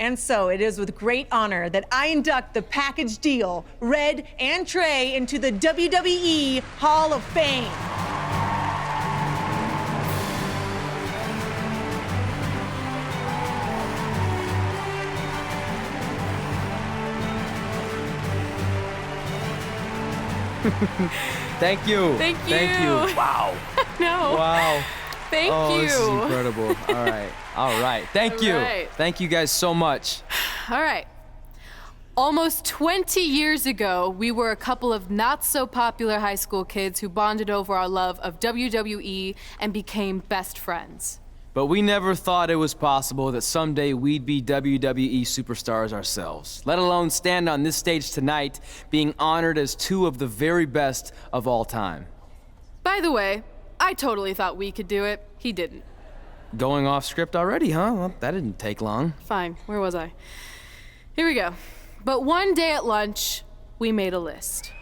And so it is with great honor that I induct the package deal, Red and Trey, into the WWE Hall of Fame. Thank you. Thank you. Thank you. Wow. No. Wow. Thank you. This is incredible. All right. All right. Thank you. right. Thank you guys so much. All right. Almost 20 years ago, we were a couple of not-so-popular high school kids who bonded over our love of WWE and became best friends. But we never thought it was possible that someday we'd be WWE superstars ourselves, let alone stand on this stage tonight being honored as two of the very best of all time. By the way, I totally thought we could do it. He didn't. Going off script already, huh? Well, that didn't take long. Fine. Where was I? Here we go. But one day at lunch, we made a list.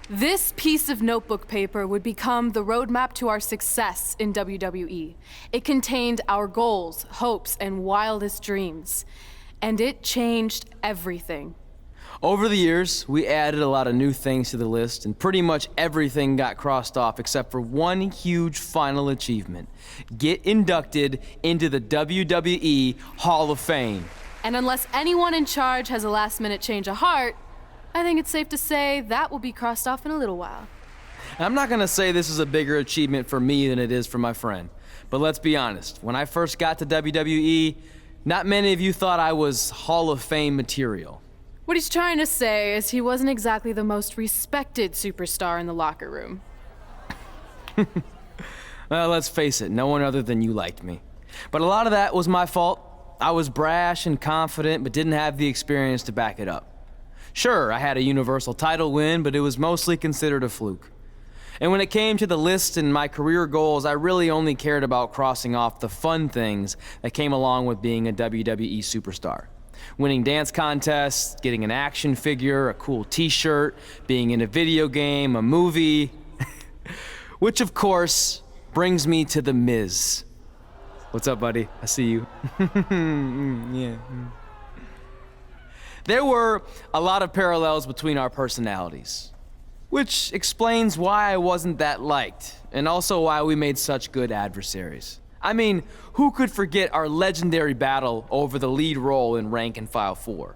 This piece of notebook paper would become the roadmap to our success in WWE. It contained our goals, hopes, and wildest dreams. And it changed everything. Over the years, we added a lot of new things to the list, and pretty much everything got crossed off except for one huge final achievement: get inducted into the WWE Hall of Fame. And unless anyone in charge has a last-minute change of heart, I think it's safe to say that will be crossed off in a little while. I'm not gonna say this is a bigger achievement for me than it is for my friend, but let's be honest, when I first got to WWE, not many of you thought I was Hall of Fame material. What he's trying to say is he wasn't exactly the most respected superstar in the locker room. Well, let's face it, no one other than you liked me. But a lot of that was my fault. I was brash and confident, but didn't have the experience to back it up. Sure, I had a Universal title win, but it was mostly considered a fluke. And when it came to the list and my career goals, I really only cared about crossing off the fun things that came along with being a WWE superstar. Winning dance contests, getting an action figure, a cool t-shirt, being in a video game, a movie. Which, of course, brings me to The Miz. What's up, buddy? I see you. Yeah. There were a lot of parallels between our personalities, which explains why I wasn't that liked, and also why we made such good adversaries. I mean, who could forget our legendary battle over the lead role in Rank and File 4?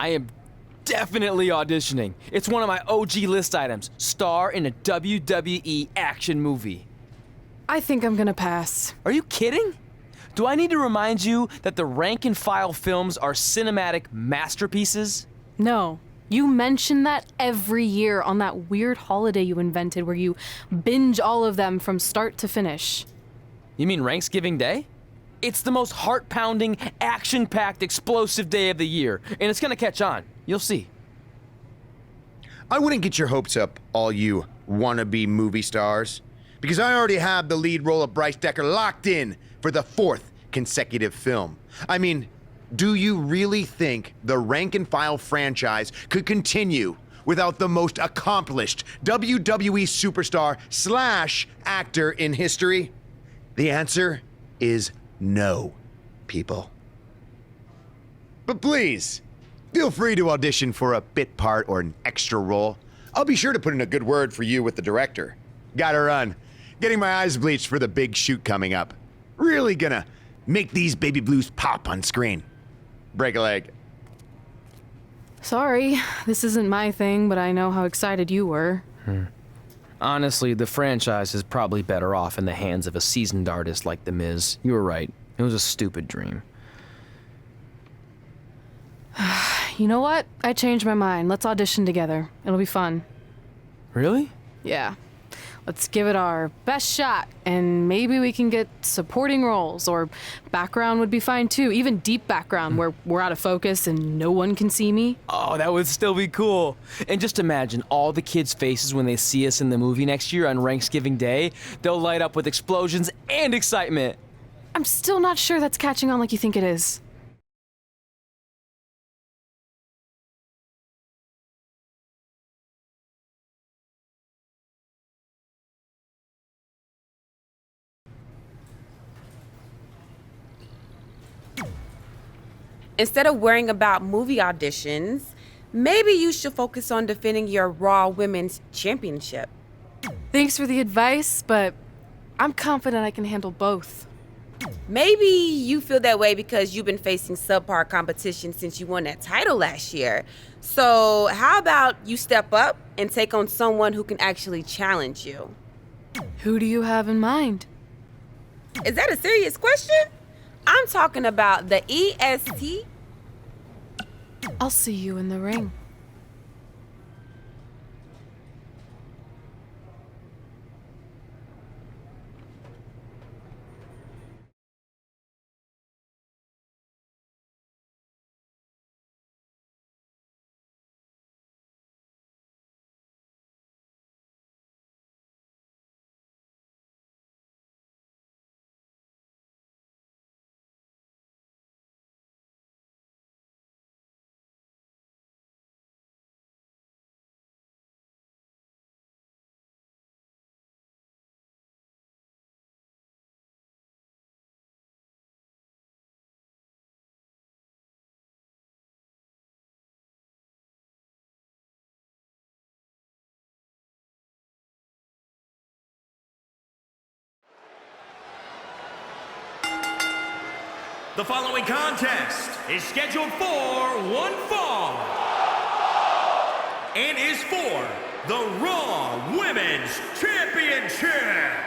I am definitely auditioning. It's one of my OG list items. Star in a WWE action movie. I think I'm gonna pass. Are you kidding? Do I need to remind you that the Rank and File films are cinematic masterpieces? No. You mention that every year on that weird holiday you invented where you binge all of them from start to finish. You mean Ranksgiving Day? It's the most heart-pounding, action-packed, explosive day of the year, and it's gonna catch on. You'll see. I wouldn't get your hopes up, all you wannabe movie stars, because I already have the lead role of Bryce Decker locked in for the 4th consecutive film. I mean, do you really think the Rank and File franchise could continue without the most accomplished WWE superstar / actor in history? The answer is no, people. But please, feel free to audition for a bit part or an extra role. I'll be sure to put in a good word for you with the director. Gotta run. Getting my eyes bleached for the big shoot coming up. Really gonna make these baby blues pop on screen. Break a leg. Sorry, this isn't my thing, but I know how excited you were. Honestly, the franchise is probably better off in the hands of a seasoned artist like The Miz. You were right. It was a stupid dream. You know what? I changed my mind. Let's audition together. It'll be fun. Really? Yeah. Let's give it our best shot, and maybe we can get supporting roles, or background would be fine too. Even deep background where we're out of focus and no one can see me. Oh, that would still be cool. And just imagine all the kids' faces when they see us in the movie next year on Thanksgiving Day. They'll light up with explosions and excitement. I'm still not sure that's catching on like you think it is. Instead of worrying about movie auditions, maybe you should focus on defending your Raw Women's Championship. Thanks for the advice, but I'm confident I can handle both. Maybe you feel that way because you've been facing subpar competition since you won that title last year. So how about you step up and take on someone who can actually challenge you? Who do you have in mind? Is that a serious question? I'm talking about the EST. I'll see you in the ring. The following contest is scheduled for one fall and is for the Raw Women's Championship.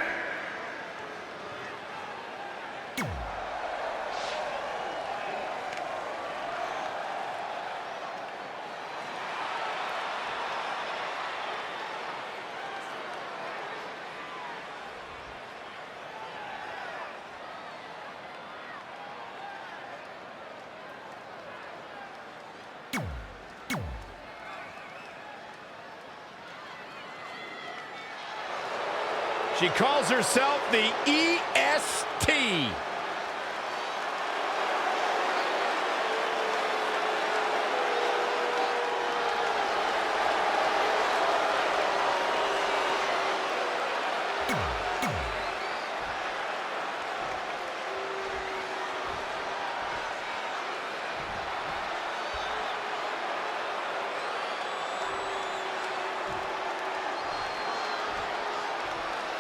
She calls herself the EST.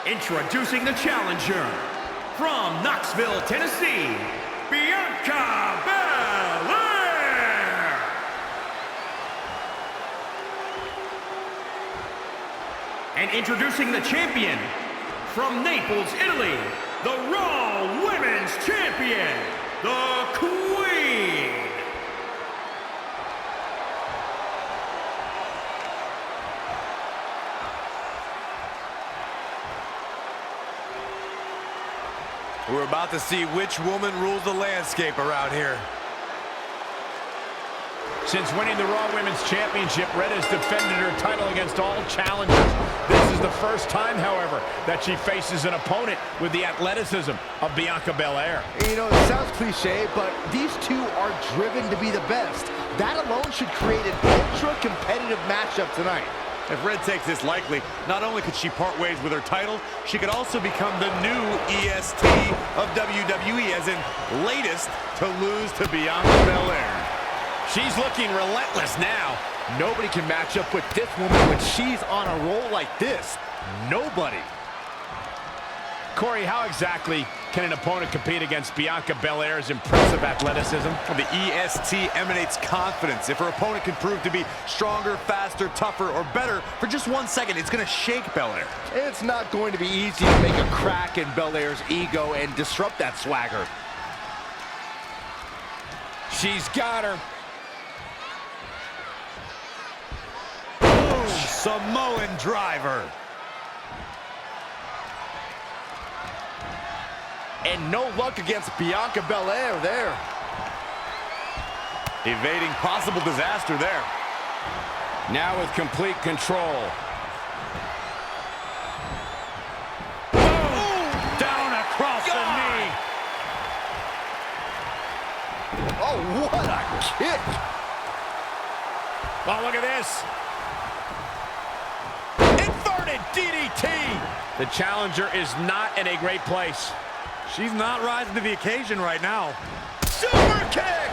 Introducing the challenger from Knoxville, Tennessee, Bianca Belair. And introducing the champion from Naples, Italy, the Raw Women's Champion, the Queen. We're about to see which woman rules the landscape around here. Since winning the Raw Women's Championship, Red has defended her title against all challengers. This is the first time, however, that she faces an opponent with the athleticism of Bianca Belair. You know, it sounds cliche, but these two are driven to be the best. That alone should create an ultra-competitive matchup tonight. If Red takes this lightly, not only could she part ways with her title, she could also become the new EST of WWE, as in latest to lose to Bianca Belair. She's looking relentless now. Nobody can match up with this woman when she's on a roll like this. Nobody. Corey, how exactly Can an opponent compete against Bianca Belair's impressive athleticism? The EST emanates confidence. If her opponent can prove to be stronger, faster, tougher, or better for just 1 second, it's going to shake Belair. It's not going to be easy to make a crack in Belair's ego and disrupt that swagger. She's got her. Boom! Samoan driver. And no luck against Bianca Belair there. Evading possible disaster there. Now with complete control. Down across the knee. Oh, what a kick! Oh, look at this. Inverted DDT. The challenger is not in a great place. She's not rising to the occasion right now. Super kick!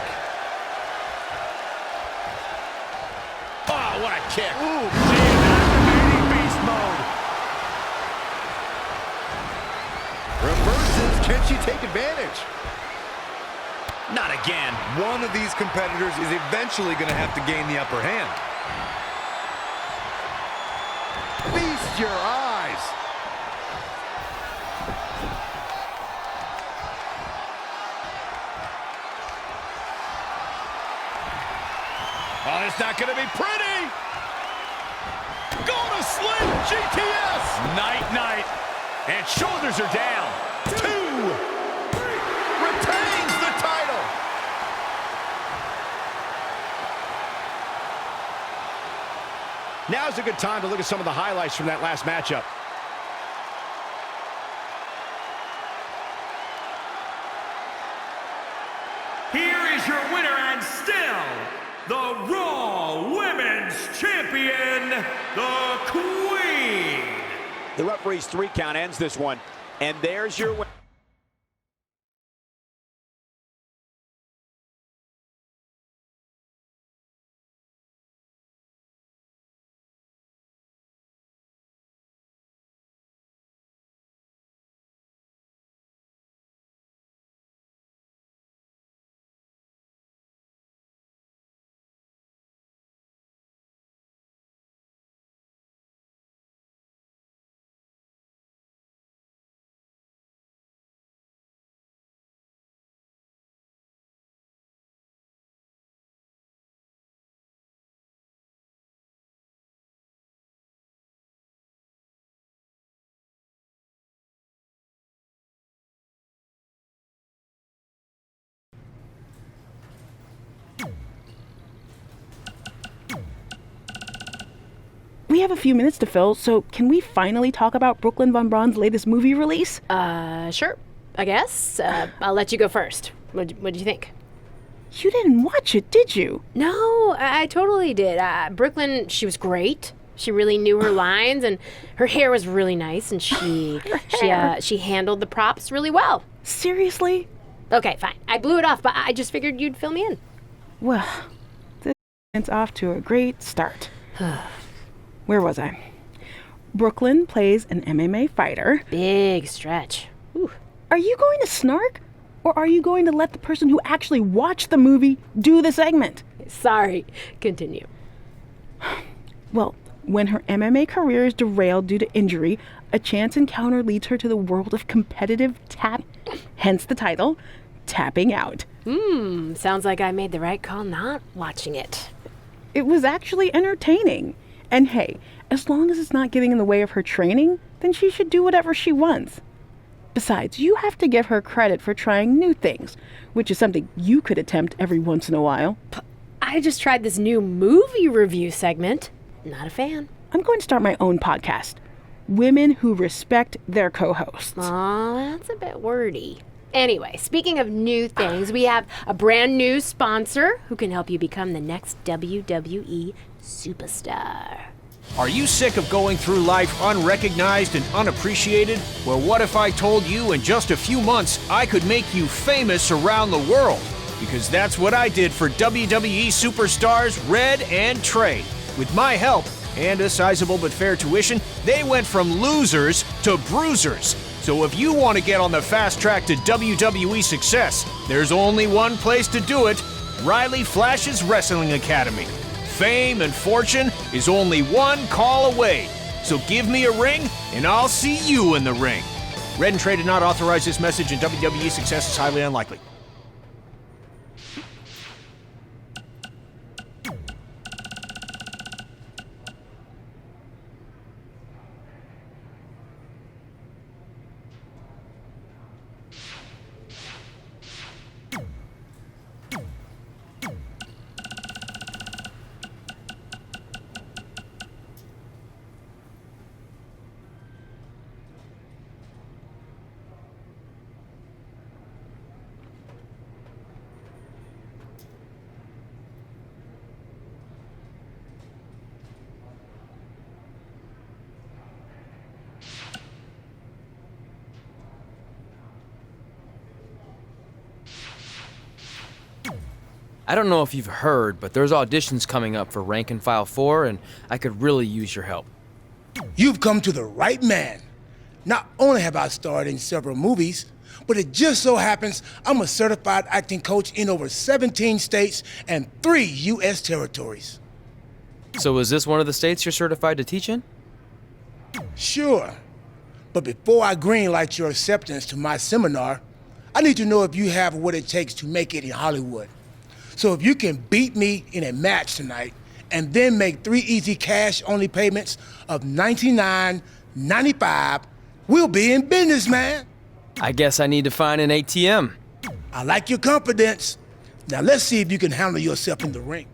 Oh, what a kick. Ooh, Activating beast mode. reverses. Can she take advantage? Not again. One of these competitors is eventually going to have to gain the upper hand. Feast your eyes. Oh, it's not going to be pretty. Go to sleep, GTS. Night. And shoulders are down. 2. Retains the title. Now's a good time to look at some of the highlights from that last matchup. Here is your winner and still the Raw Women's Champion, the Queen. The referee's 3 count ends this one. And there's your win. We have a few minutes to fill, so can we finally talk about Brooklyn Von Braun's latest movie release? Sure. I guess. I'll let you go first. What'd you think? You didn't watch it, did you? No, I totally did. Brooklyn, she was great. She really knew her lines, and her hair was really nice, and she handled the props really well. Seriously? Okay, fine. I blew it off, but I just figured you'd fill me in. Well, this is off to a great start. Where was I? Brooklyn plays an MMA fighter. Big stretch. Ooh. Are you going to snark? Or are you going to let the person who actually watched the movie do the segment? Sorry. Continue. Well, when her MMA career is derailed due to injury, a chance encounter leads her to the world of competitive tap, hence the title, Tapping Out. Sounds like I made the right call not watching it. It was actually entertaining. And hey, as long as it's not getting in the way of her training, then she should do whatever she wants. Besides, you have to give her credit for trying new things, which is something you could attempt every once in a while. I just tried this new movie review segment. Not a fan. I'm going to start my own podcast. Women who respect their co-hosts. Aw, that's a bit wordy. Anyway, speaking of new things, we have a brand new sponsor who can help you become the next WWE superstar. Are you sick of going through life unrecognized and unappreciated? Well, what if I told you in just a few months I could make you famous around the world? Because that's what I did for WWE superstars Red and Trey. With my help and a sizable but fair tuition, they went from losers to bruisers. So So if you want to get on the fast track to WWE success, there's only one place to do it: Riley Flash's Wrestling Academy. Fame and fortune is only one call away. So give me a ring, and I'll see you in the ring. Red and Trey did not authorize this message, and WWE success is highly unlikely. I don't know if you've heard, but there's auditions coming up for Rank and File 4, and I could really use your help. You've come to the right man. Not only have I starred in several movies, but it just so happens I'm a certified acting coach in over 17 states and 3 U.S. territories. So is this one of the states you're certified to teach in? Sure. But before I greenlight your acceptance to my seminar, I need to know if you have what it takes to make it in Hollywood. So if you can beat me in a match tonight and then make 3 easy cash-only payments of $99.95, we'll be in business, man. I guess I need to find an ATM. I like your confidence. Now let's see if you can handle yourself in the ring.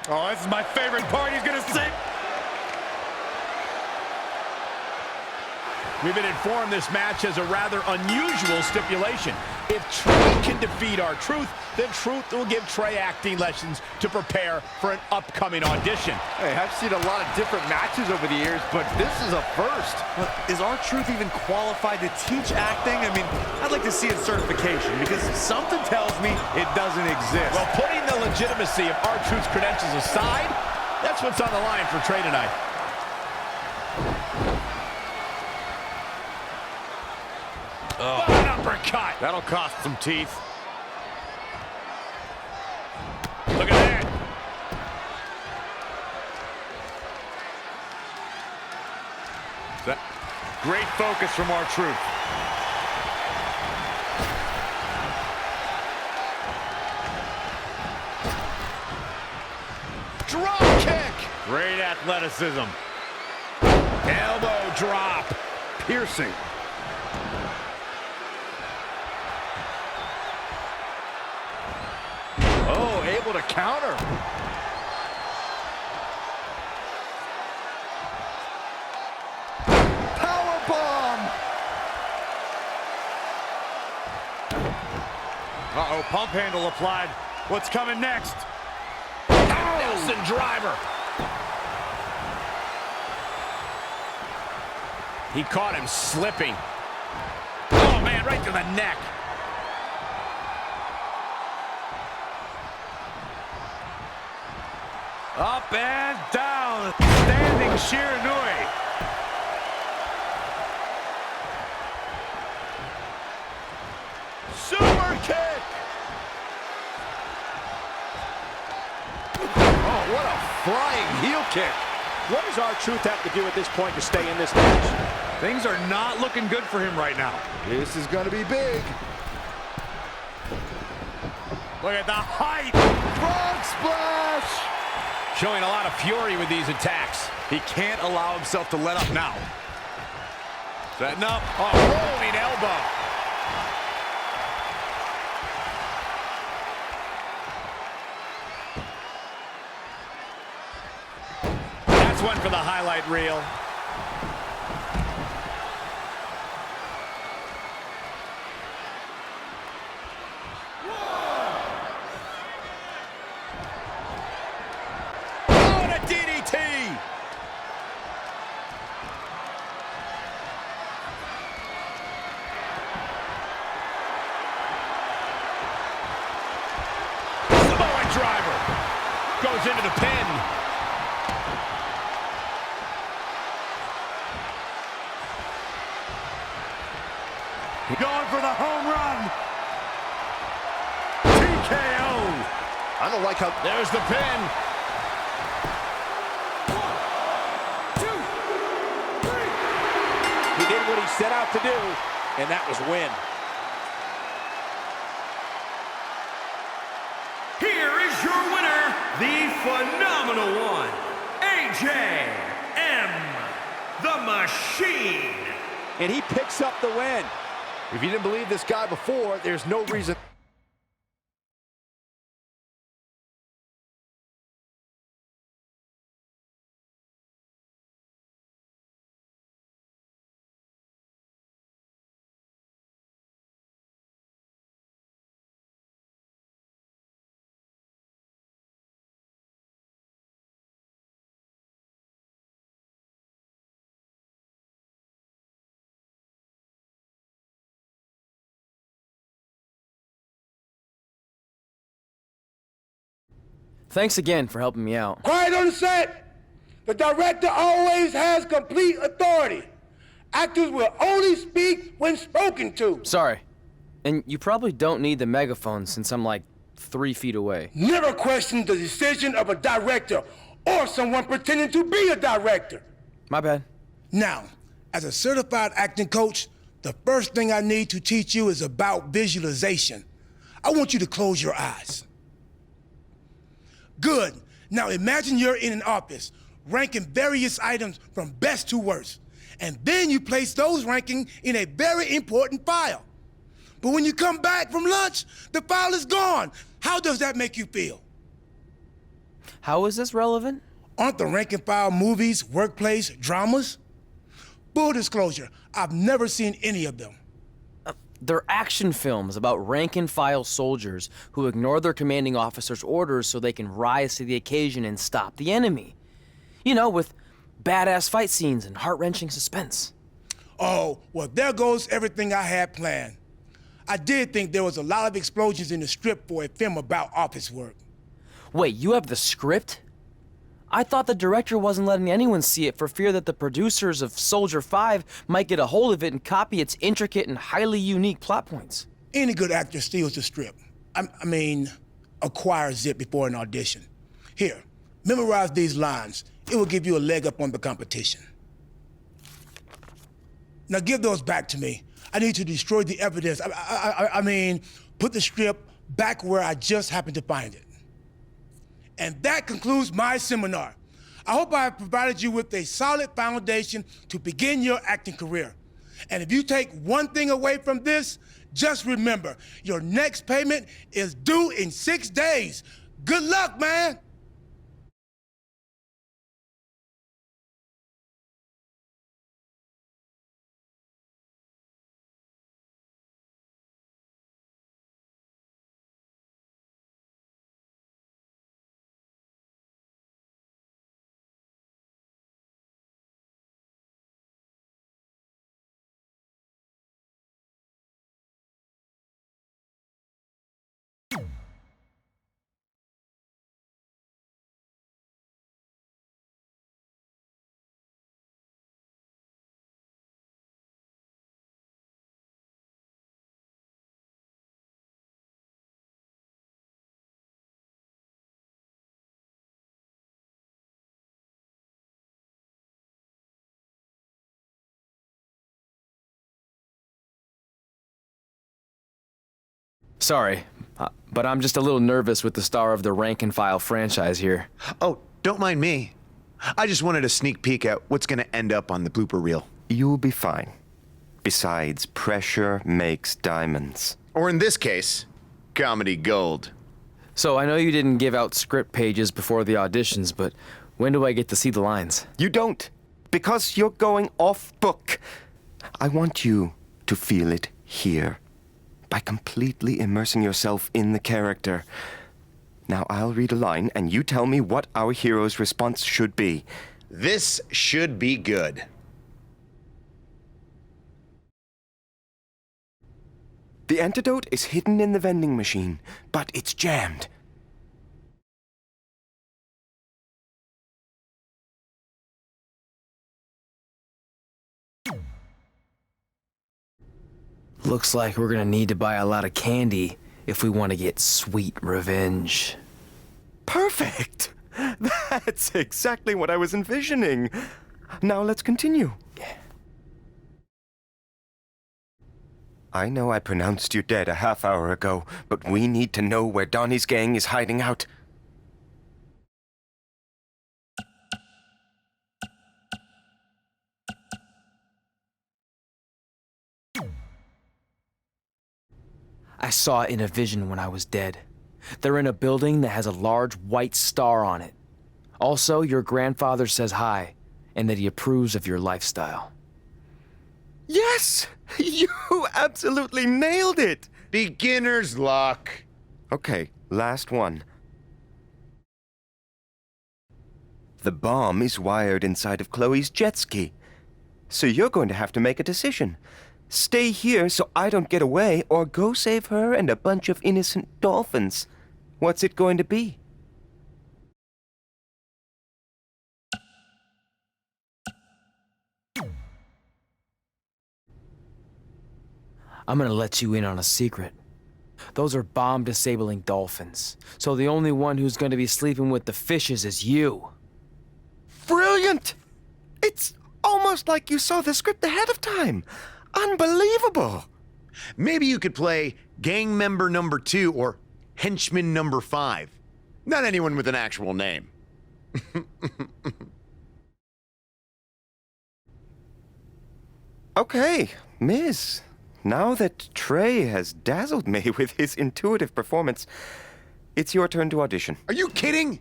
Oh, this is my favorite part. He's gonna sing. We've been informed this match has a rather unusual stipulation. If Trey can defeat R-Truth, then Truth will give Trey acting lessons to prepare for an upcoming audition. Hey, I've seen a lot of different matches over the years, but this is a first. Is R-Truth even qualified to teach acting? I mean, I'd like to see his certification because something tells me it doesn't exist. Well, putting the legitimacy of R-Truth's credentials aside, that's what's on the line for Trey tonight. Oh, an uppercut. That'll cost some teeth. Look at that. Great focus from R-Truth. Drop kick. Great athleticism. Elbow drop. Piercing. Oh, able to counter. Powerbomb. Uh-oh, pump handle applied. What's coming next? Nelson driver. He caught him slipping. Oh, man, right to the neck. Up and down. Standing Shiranui. Super kick. Oh, what a flying heel kick. What does R-Truth have to do at this point to stay in this match? Things are not looking good for him right now. This is going to be big. Look at the height. Frog splash. Showing a lot of fury with these attacks. He can't allow himself to let up now. Setting up. A rolling elbow. That's one for the highlight reel. Oh, and a DDT. Samoan driver goes into the pin. Going for the home run. TKO. I don't like how... There's the pin. 1, 2, 3. He did what he set out to do, and that was win. Here is your winner, the phenomenal one, the Machine. And he picks up the win. If you didn't believe this guy before, there's no reason. Thanks again for helping me out. Quiet on the set. The director always has complete authority. Actors will only speak when spoken to. Sorry. And you probably don't need the megaphone since I'm like 3 feet away. Never question the decision of a director or someone pretending to be a director. My bad. Now, as a certified acting coach, the first thing I need to teach you is about visualization. I want you to close your eyes. Good. Now imagine you're in an office, ranking various items from best to worst. And then you place those rankings in a very important file. But when you come back from lunch, the file is gone. How does that make you feel? How is this relevant? Aren't the rank and file movies, workplace, dramas? Full disclosure, I've never seen any of them. They're action films about rank-and-file soldiers who ignore their commanding officer's orders so they can rise to the occasion and stop the enemy. You know, with badass fight scenes and heart-wrenching suspense. Oh, well, there goes everything I had planned. I did think there was a lot of explosions in the script for a film about office work. Wait, you have the script? I thought the director wasn't letting anyone see it for fear that the producers of Soldier 5 might get a hold of it and copy its intricate and highly unique plot points. Any good actor steals the script. I mean, acquires it before an audition. Here, memorize these lines. It will give you a leg up on the competition. Now give those back to me. I need to destroy the evidence. I mean, put the script back where I just happened to find it. And that concludes my seminar. I hope I have provided you with a solid foundation to begin your acting career. And if you take one thing away from this, just remember, your next payment is due in 6 days. Good luck, man. Sorry, But I'm just a little nervous with the star of the rank and file franchise here. Oh, don't mind me. I just wanted a sneak peek at what's going to end up on the blooper reel. You'll be fine. Besides, pressure makes diamonds. Or in this case, comedy gold. So I know you didn't give out script pages before the auditions, but when do I get to see the lines? You don't, because you're going off book. I want you to feel it here, by completely immersing yourself in the character. Now I'll read a line, and you tell me what our hero's response should be. This should be good. The antidote is hidden in the vending machine, but it's jammed. Looks like we're gonna need to buy a lot of candy if we want to get sweet revenge. Perfect! That's exactly what I was envisioning. Now let's continue. I know I pronounced you dead a half hour ago, but we need to know where Donnie's gang is hiding out. I saw it in a vision when I was dead. They're in a building that has a large white star on it. Also, your grandfather says hi, and that he approves of your lifestyle. Yes! You absolutely nailed it! Beginner's luck. Okay, last one. The bomb is wired inside of Chloe's jet ski. So you're going to have to make a decision. Stay here so I don't get away, or go save her and a bunch of innocent dolphins. What's it going to be? I'm gonna let you in on a secret. Those are bomb-disabling dolphins. So the only one who's gonna be sleeping with the fishes is you. Brilliant! It's almost like you saw the script ahead of time. Unbelievable! Maybe you could play gang member number 2 or henchman number 5. Not anyone with an actual name. Okay, Miss. Now that Trey has dazzled me with his intuitive performance, it's your turn to audition. Are you kidding?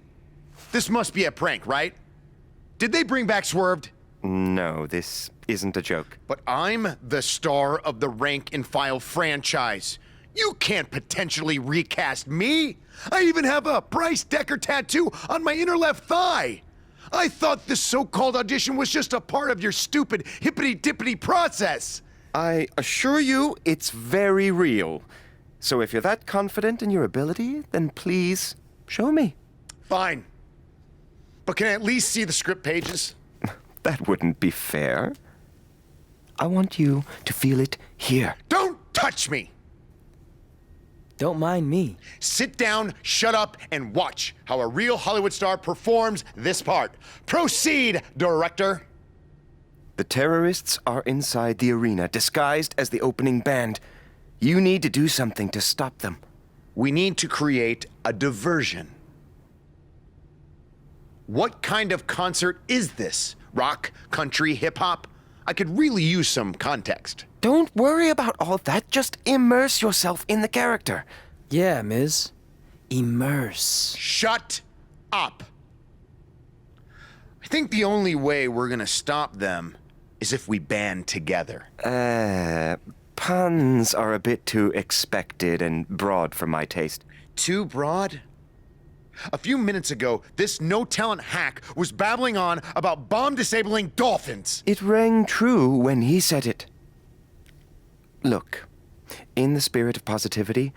This must be a prank, right? Did they bring back Swerved? No, this isn't a joke. But I'm the star of the rank and file franchise. You can't potentially recast me. I even have a Bryce Decker tattoo on my inner left thigh. I thought this so-called audition was just a part of your stupid hippity-dippity process. I assure you, it's very real. So if you're that confident in your ability, then please show me. Fine. But can I at least see the script pages? That wouldn't be fair. I want you to feel it here. Don't touch me! Don't mind me. Sit down, shut up, and watch how a real Hollywood star performs this part. Proceed, director. The terrorists are inside the arena, disguised as the opening band. You need to do something to stop them. We need to create a diversion. What kind of concert is this? Rock, country, hip-hop? I could really use some context. Don't worry about all that. Just immerse yourself in the character. Yeah, Ms. Immerse. Shut up. I think the only way we're gonna stop them is if we band together. Puns are a bit too expected and broad for my taste. Too broad? A few minutes ago, this no-talent hack was babbling on about bomb-disabling dolphins. It rang true when he said it. Look, in the spirit of positivity,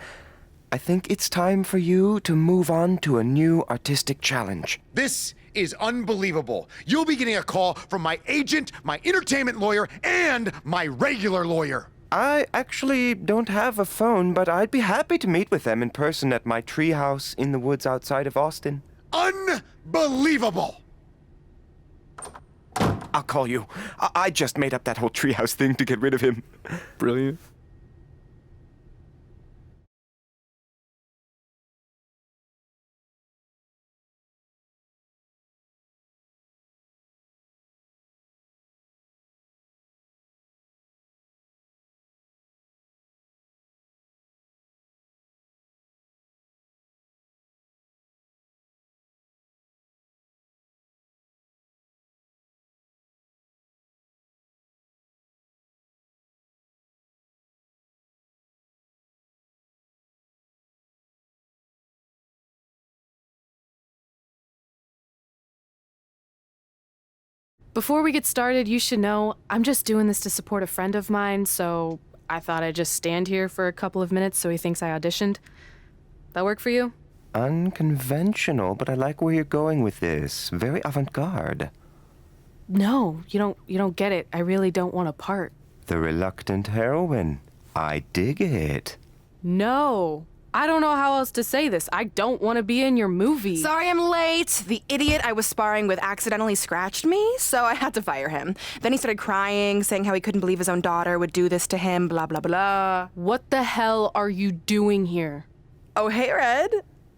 I think it's time for you to move on to a new artistic challenge. This is unbelievable. You'll be getting a call from my agent, my entertainment lawyer, and my regular lawyer. I actually don't have a phone, but I'd be happy to meet with them in person at my treehouse in the woods outside of Austin. Unbelievable! I'll call you. I just made up that whole treehouse thing to get rid of him. Brilliant. Before we get started, you should know I'm just doing this to support a friend of mine, so I thought I'd just stand here for a couple of minutes so he thinks I auditioned. That work for you? Unconventional, but I like where you're going with this. Very avant-garde. No, you don't get it. I really don't want a part. The reluctant heroine. I dig it. No. I don't know how else to say this. I don't want to be in your movie. Sorry I'm late. The idiot I was sparring with accidentally scratched me, so I had to fire him. Then he started crying, saying how he couldn't believe his own daughter would do this to him, blah, blah, blah. What the hell are you doing here? Oh, hey, Red.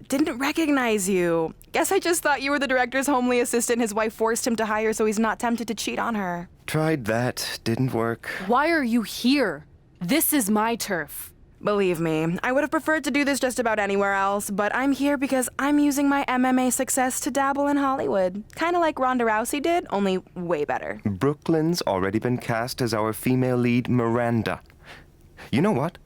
Didn't recognize you. Guess I just thought you were the director's homely assistant his wife forced him to hire so he's not tempted to cheat on her. Tried that. Didn't work. Why are you here? This is my turf. Believe me, I would have preferred to do this just about anywhere else, but I'm here because I'm using my MMA success to dabble in Hollywood. Kind of like Ronda Rousey did, only way better. Brooklyn's already been cast as our female lead, Miranda. You know what?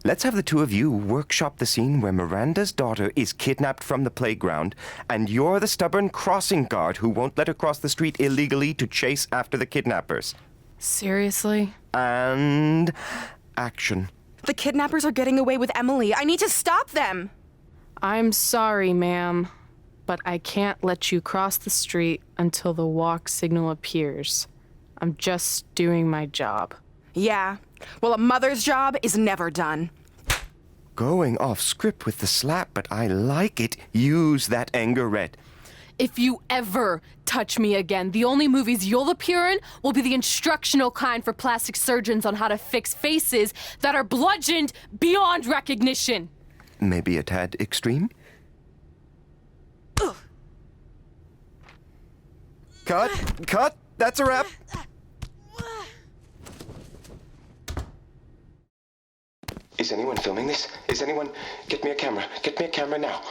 Let's have the two of you workshop the scene where Miranda's daughter is kidnapped from the playground, and you're the stubborn crossing guard who won't let her cross the street illegally to chase after the kidnappers. Seriously? And action. The kidnappers are getting away with Emily. I need to stop them! I'm sorry, ma'am, but I can't let you cross the street until the walk signal appears. I'm just doing my job. Yeah. Well, a mother's job is never done. Going off script with the slap, but I like it. Use that anger, Red. If you ever touch me again, the only movies you'll appear in will be the instructional kind for plastic surgeons on how to fix faces that are bludgeoned beyond recognition. Maybe a tad extreme? Ugh. Cut! That's a wrap! Is anyone filming this? Is anyone... Get me a camera. Get me a camera now.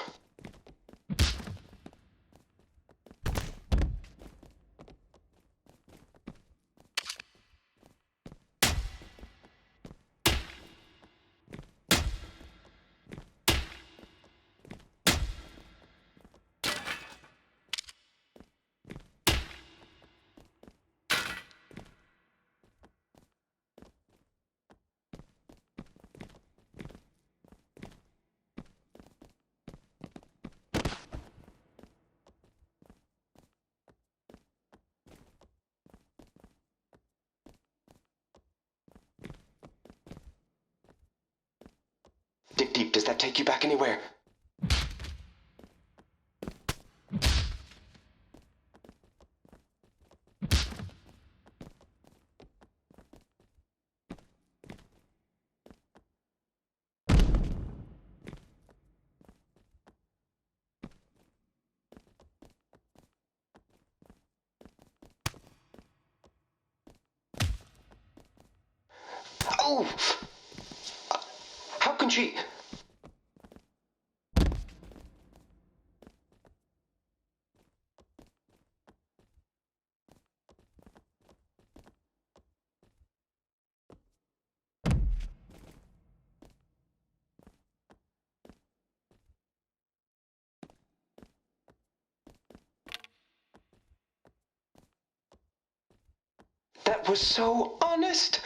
Dig deep. Does that take you back anywhere? Oh! How can she... That was so honest!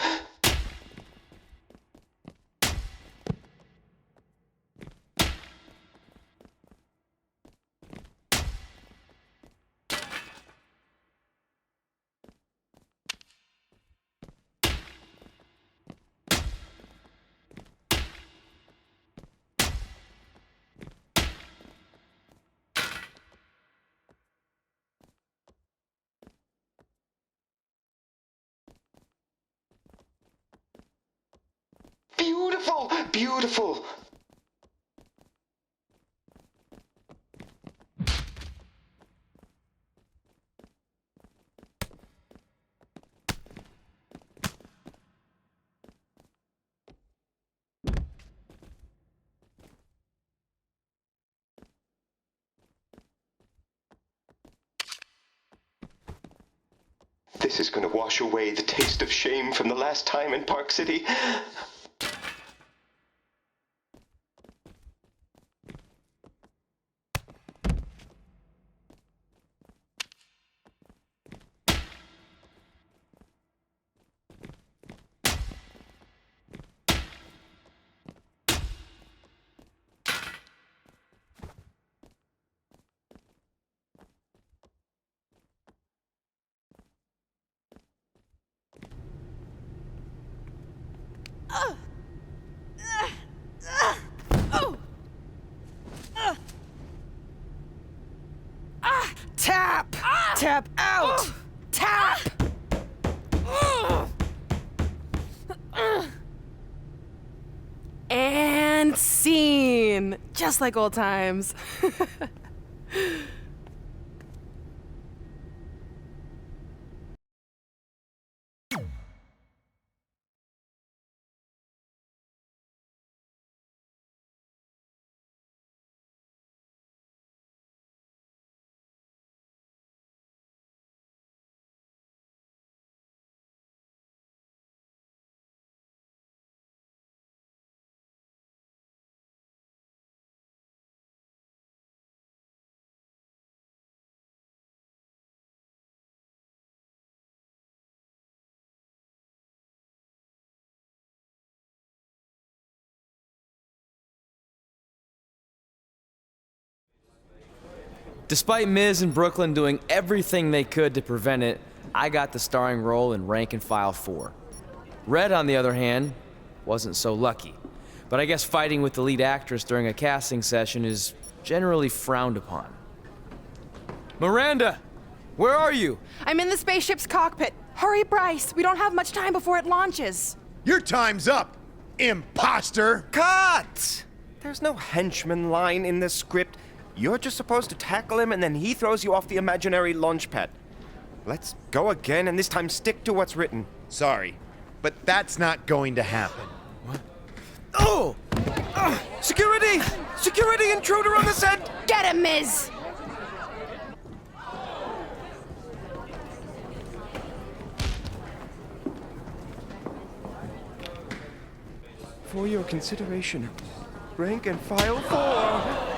Beautiful! Beautiful! This is going to wash away the taste of shame from the last time in Park City. Tap! Tap out! Tap! And scene! Just like old times. Despite Miz and Brooklyn doing everything they could to prevent it, I got the starring role in Rank and File 4. Red, on the other hand, wasn't so lucky. But I guess fighting with the lead actress during a casting session is generally frowned upon. Miranda! Where are you? I'm in the spaceship's cockpit. Hurry, Bryce. We don't have much time before it launches. Your time's up, imposter! Cut! There's no henchman line in this script. You're just supposed to tackle him and then he throws you off the imaginary launch pad. Let's go again and this time stick to what's written. Sorry, but that's not going to happen. What? Oh! Security! Security intruder on the set! Get him, Miz! For your consideration, Rank and File 4.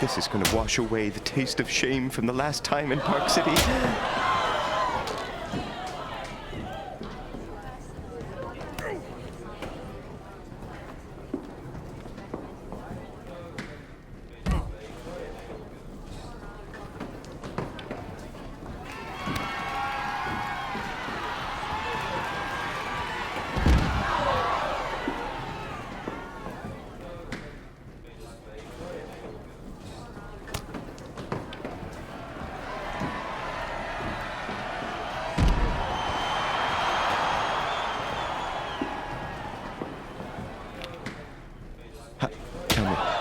This is going to wash away the taste of shame from the last time in Park City.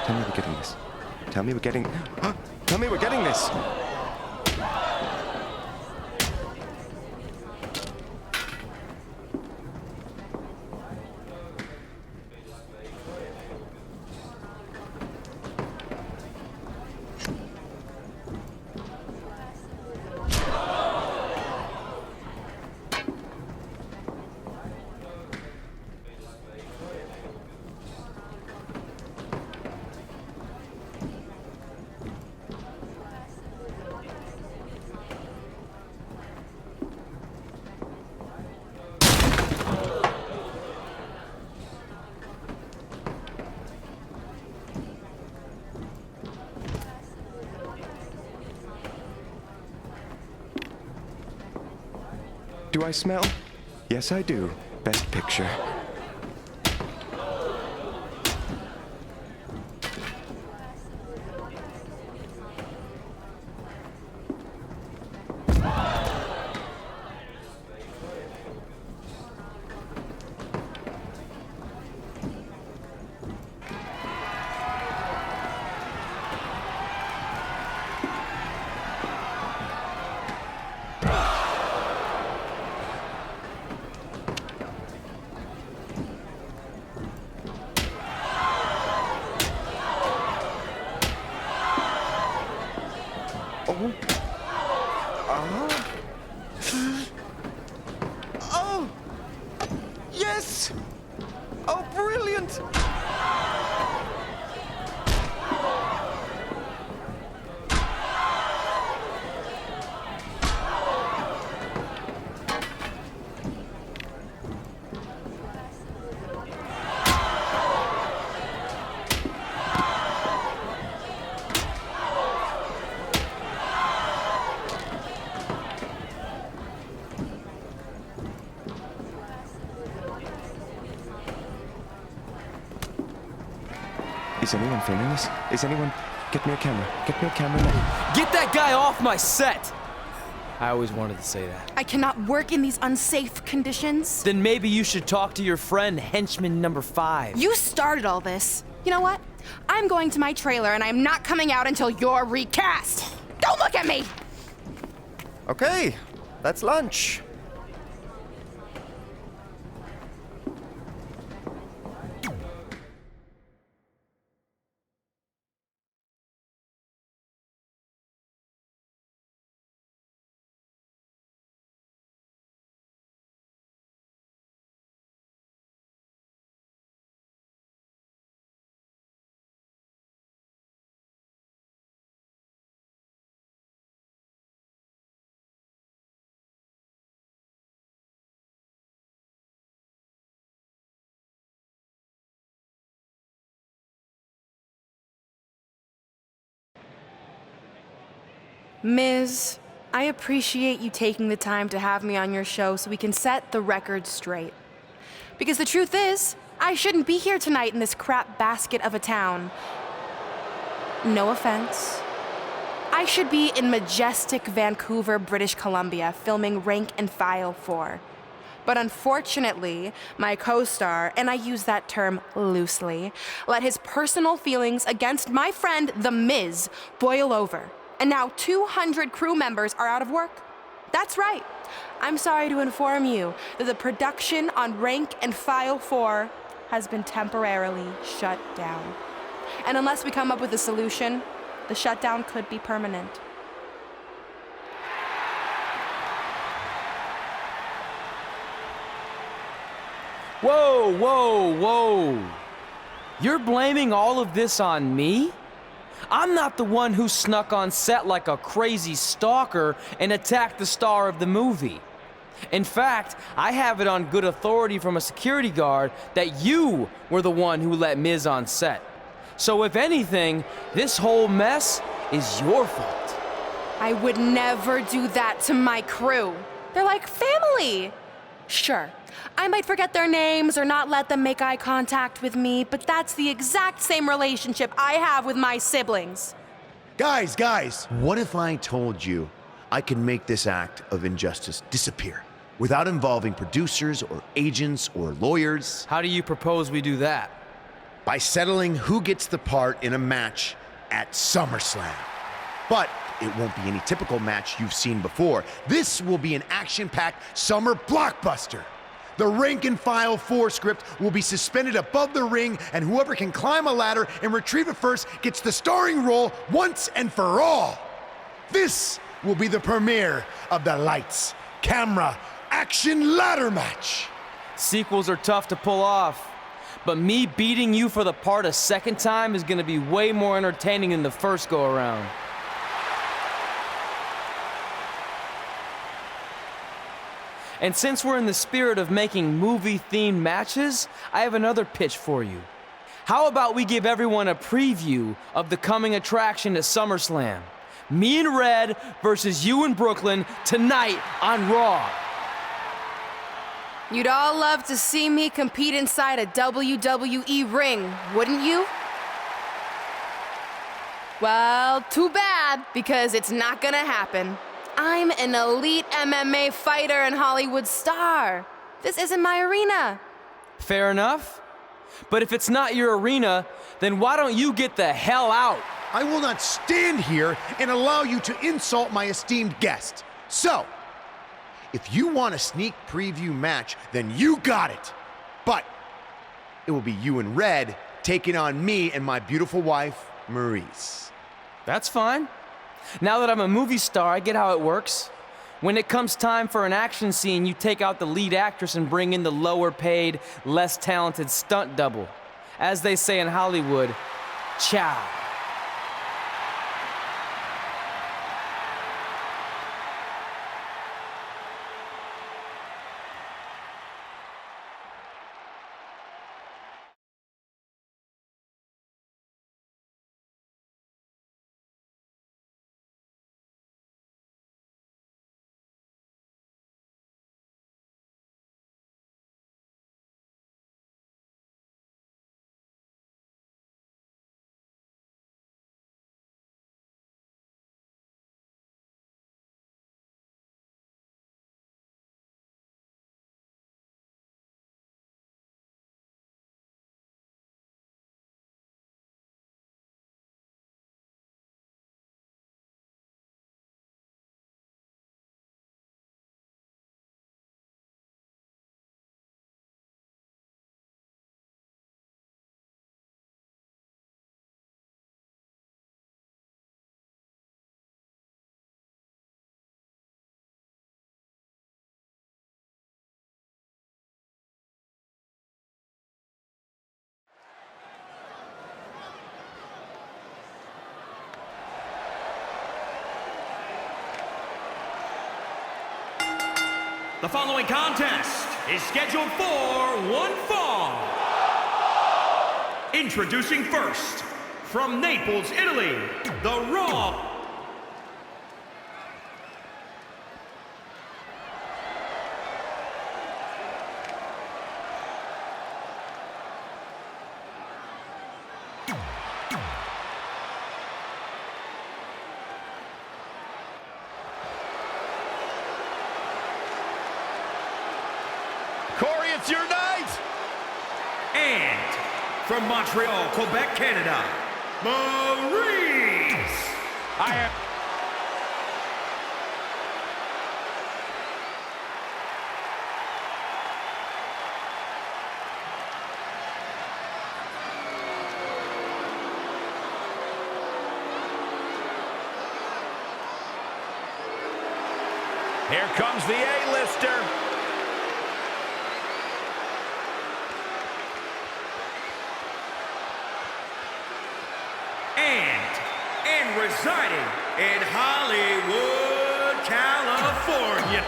Tell me we're getting this. Tell me we're getting... Tell me we're getting this! Do I smell? Yes, I do. Best picture. Oh! Yes! Oh, brilliant! Is anyone filming this? Is anyone... Get me a camera. Get me a camera now. Get that guy off my set! I always wanted to say that. I cannot work in these unsafe conditions. Then maybe you should talk to your friend, henchman number 5. You started all this. You know what? I'm going to my trailer and I'm not coming out until you're recast. Don't look at me! Okay, that's lunch. Ms., I appreciate you taking the time to have me on your show so we can set the record straight. Because the truth is, I shouldn't be here tonight in this crap basket of a town. No offense. I should be in majestic Vancouver, British Columbia, filming Rank and File 4. But unfortunately, my co-star, and I use that term loosely, let his personal feelings against my friend, The Miz, boil over. And now 200 crew members are out of work. That's right. I'm sorry to inform you that the production on Rank and File 4 has been temporarily shut down. And unless we come up with a solution, the shutdown could be permanent. Whoa, whoa, whoa. You're blaming all of this on me? I'm not the one who snuck on set like a crazy stalker and attacked the star of the movie. In fact, I have it on good authority from a security guard that you were the one who let Miz on set. So if anything, this whole mess is your fault. I would never do that to my crew. They're like family. Sure, I might forget their names or not let them make eye contact with me, but that's the exact same relationship I have with my siblings. Guys, what if I told you I could make this act of injustice disappear without involving producers or agents or lawyers? How do you propose we do that? By settling who gets the part in a match at SummerSlam. But it won't be any typical match you've seen before. This will be an action-packed summer blockbuster. The Rank and File 4 script will be suspended above the ring, and whoever can climb a ladder and retrieve it first gets the starring role once and for all. This will be the premiere of the lights, camera, action ladder match. Sequels are tough to pull off, but me beating you for the part a second time is gonna be way more entertaining than the first go-around. And since we're in the spirit of making movie-themed matches, I have another pitch for you. How about we give everyone a preview of the coming attraction to SummerSlam? Me and Red versus you in Brooklyn tonight on Raw. You'd all love to see me compete inside a WWE ring, wouldn't you? Well, too bad, because it's not gonna happen. I'm an elite MMA fighter and Hollywood star. This isn't my arena. Fair enough. But if it's not your arena, then why don't you get the hell out? I will not stand here and allow you to insult my esteemed guest. So, if you want a sneak preview match, then you got it. But it will be you and Red taking on me and my beautiful wife, Maurice. That's fine. Now that I'm a movie star, I get how it works. When it comes time for an action scene, you take out the lead actress and bring in the lower paid, less talented stunt double. As they say in Hollywood, ciao. The following contest is scheduled for one fall. Introducing first, from Naples, Italy, the Raw. Corey, it's your night! And from Montreal, Quebec, Canada, Maurice! I am... Here comes the A-lister. And residing in Hollywood, California.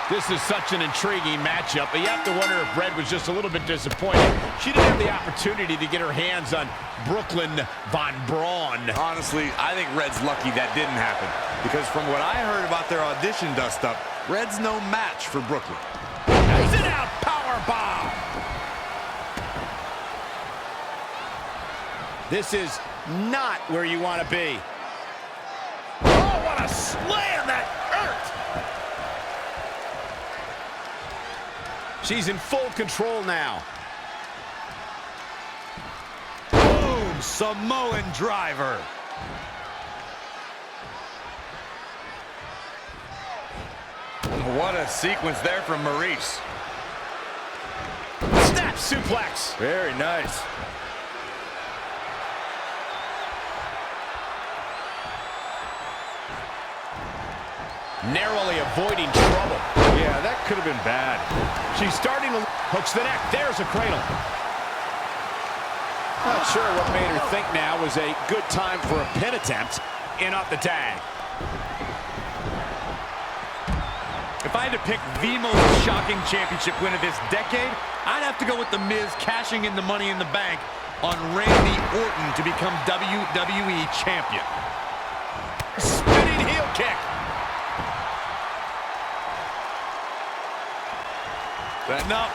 This is such an intriguing matchup, but you have to wonder if Red was just a little bit disappointed. She didn't have the opportunity to get her hands on Brooklyn Von Braun. Honestly, I think Red's lucky that didn't happen. Because from what I heard about their audition dust-up, Red's no match for Brooklyn. Sit out, powerbomb! This is not where you want to be. Oh, what a slam that hurt! She's in full control now. Boom! Samoan driver. What a sequence there from Maurice. Snap suplex. Very nice. Narrowly avoiding trouble. Yeah, that could have been bad. She's starting to... Hooks the neck. There's a cradle. Not sure what made her think now was a good time for a pin attempt. In off the tag. If I had to pick the most shocking championship win of this decade, I'd have to go with The Miz cashing in the Money in the Bank on Randy Orton to become WWE Champion. Spinning heel kick. No.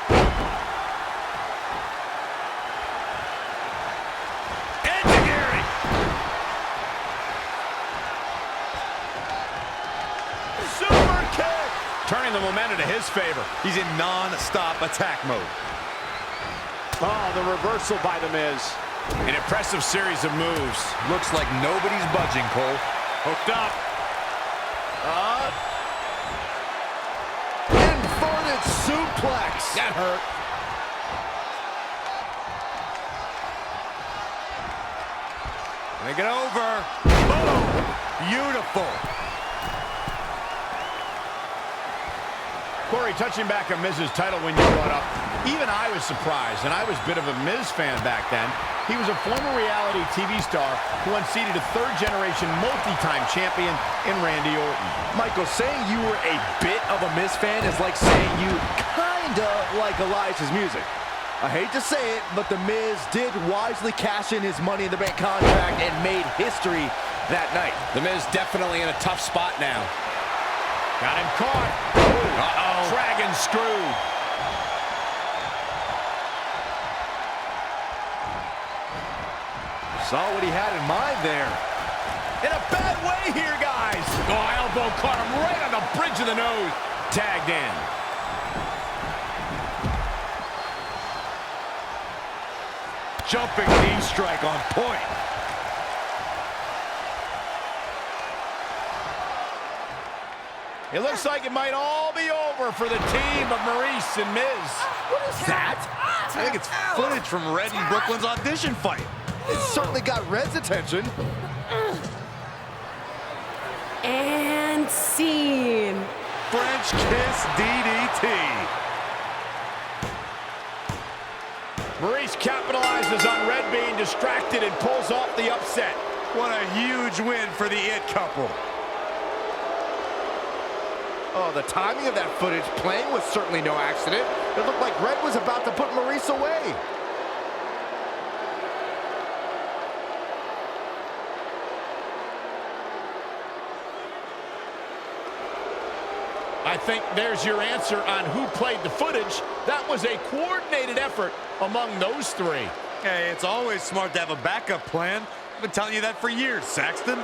Enziguri. Super kick. Turning the momentum to his favor. He's in non-stop attack mode. Oh, the reversal by The Miz. An impressive series of moves. Looks like nobody's budging, Cole. Hooked up. Inverted suplex. That hurt. Make it over. Boom. Beautiful. Corey, touching back on Miz's title when you brought up, even I was surprised, and I was a bit of a Miz fan back then. He was a former reality TV star who unseated a third-generation multi-time champion in Randy Orton. Michael, saying you were a bit of a Miz fan is like saying you kinda like Elias's music. I hate to say it, but The Miz did wisely cash in his Money in the Bank contract and made history that night. The Miz definitely in a tough spot now. Got him caught. Uh-oh. Dragon screw. Saw what he had in mind there. In a bad way here, guys. Oh, elbow caught him right on the bridge of the nose. Tagged in. Jumping knee strike on point. It looks like it might all be over for the team of Maurice and Miz. What is that? I think it's footage from Red and Brooklyn's audition fight. It certainly got Red's attention. And scene. French kiss DDT. Maurice capitalizes on Red being distracted and pulls off the upset. What a huge win for the It couple. Oh, the timing of that footage playing was certainly no accident. It looked like Red was about to put Maurice away. I think there's your answer on who played the footage. That was a coordinated effort among those three. Hey, it's always smart to have a backup plan. I've been telling you that for years, Saxton.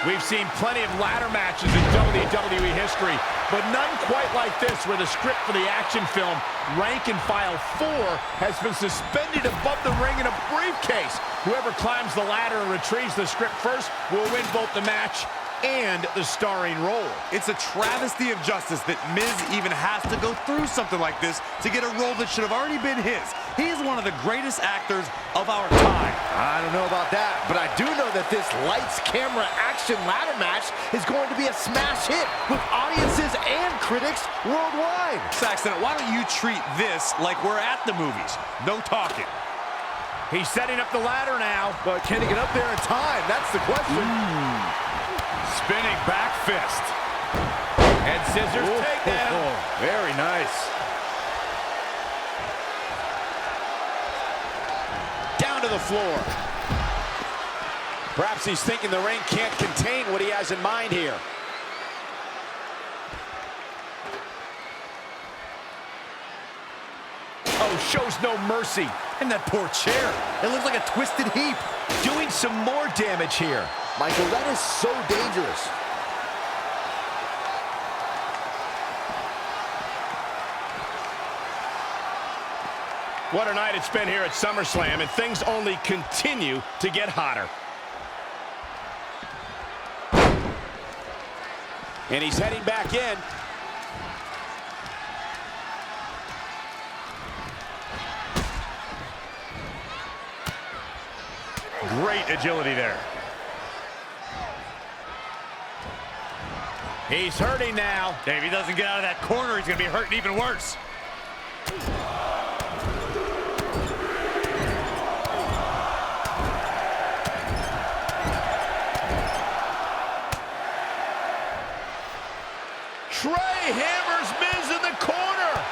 We've seen plenty of ladder matches in WWE history, but none quite like this, where the script for the action film, Rank and File 4, has been suspended above the ring in a briefcase. Whoever climbs the ladder and retrieves the script first will win both the match and the starring role. It's a travesty of justice that Miz even has to go through something like this to get a role that should have already been his. He is one of the greatest actors of our time. I don't know about that, but I do know that this lights, camera, action ladder match is going to be a smash hit with audiences and critics worldwide. Saxton, why don't you treat this like we're at the movies? No talking. He's setting up the ladder now. But can he get up there in time? That's the question. Spinning back fist. Head scissors takedown. Very nice. Down to the floor. Perhaps he's thinking the ring can't contain what he has in mind here. Oh, shows no mercy. And that poor chair. It looks like a twisted heap. Doing some more damage here. Michael, that is so dangerous. What a night it's been here at SummerSlam, and things only continue to get hotter. And he's heading back in. Great agility there. He's hurting now. If he doesn't get out of that corner, he's going to be hurting even worse. Trey hammers Miz in the corner.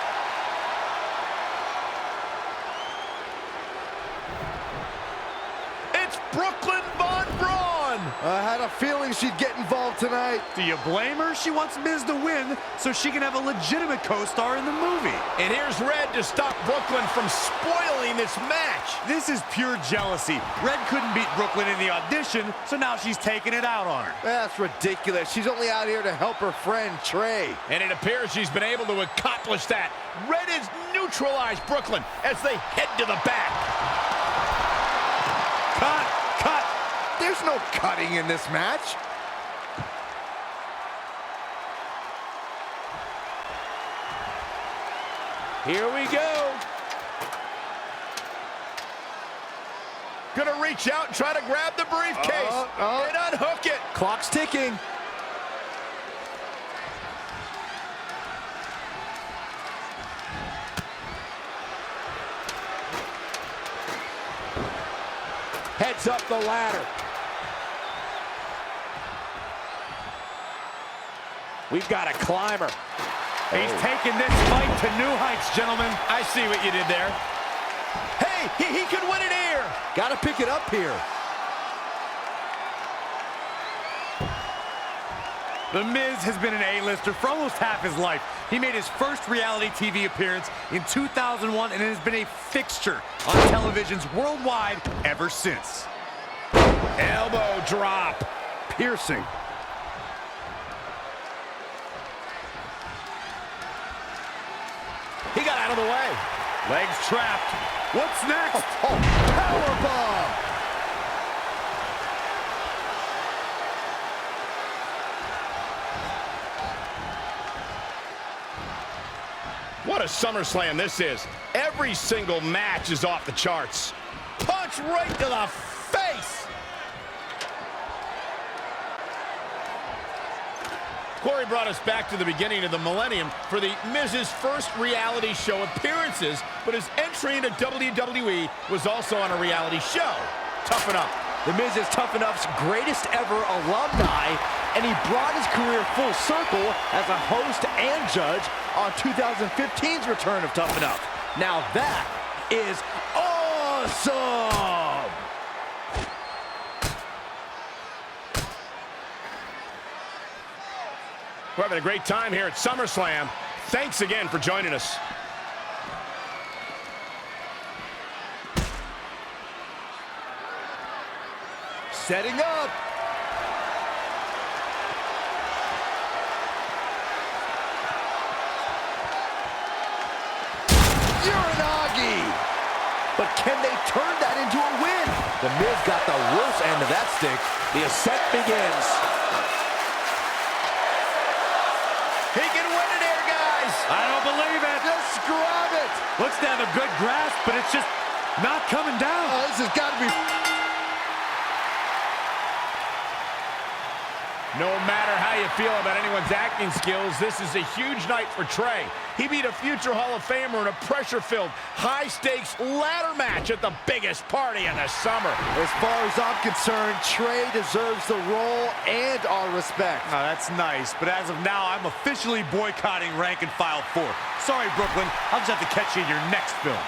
It's Brooklyn Von Braun. I had a feeling she'd get involved tonight. Do you blame her? She wants Miz to win so she can have a legitimate co-star in the movie. And here's Red to stop Brooklyn from spoiling this match. This is pure jealousy. Red couldn't beat Brooklyn in the audition, so now she's taking it out on her. That's ridiculous. She's only out here to help her friend Trey. And it appears she's been able to accomplish that. Red has neutralized Brooklyn as they head to the back. Cut! There's no cutting in this match. Here we go. Gonna reach out and try to grab the briefcase and unhook it. Clock's ticking. Heads up the ladder. We've got a climber. He's taking this fight to new heights, gentlemen. I see what you did there. Hey, he could win it here. Got to pick it up here. The Miz has been an A-lister for almost half his life. He made his first reality TV appearance in 2001 and has been a fixture on televisions worldwide ever since. Elbow drop. Piercing. He got out of the way. Legs trapped. What's next? Powerbomb. What a SummerSlam this is. Every single match is off the charts. Punch right to the face. Corey brought us back to the beginning of the millennium for the Miz's first reality show appearances, but his entry into WWE was also on a reality show. Toughen Up. The Miz is Tough Enough's greatest ever alumni, and he brought his career full circle as a host and judge on 2015's return of Tough Enough. Now that is awesome! We're having a great time here at SummerSlam. Thanks again for joining us. Setting up. Uranagi. But can they turn that into a win? The Miz got the worst end of that stick. The ascent begins. He can win it here, guys. I don't believe it. Just grab it. Looks to have a good grasp, but it's just not coming down. Oh, this has got to be... No matter how you feel about anyone's acting skills, this is a huge night for Trey. He beat a future Hall of Famer in a pressure-filled, high-stakes ladder match at the biggest party in the summer. As far as I'm concerned, Trey deserves the role and our respect. Oh, that's nice, but as of now, I'm officially boycotting Rank and File 4. Sorry, Brooklyn. I'll just have to catch you in your next film.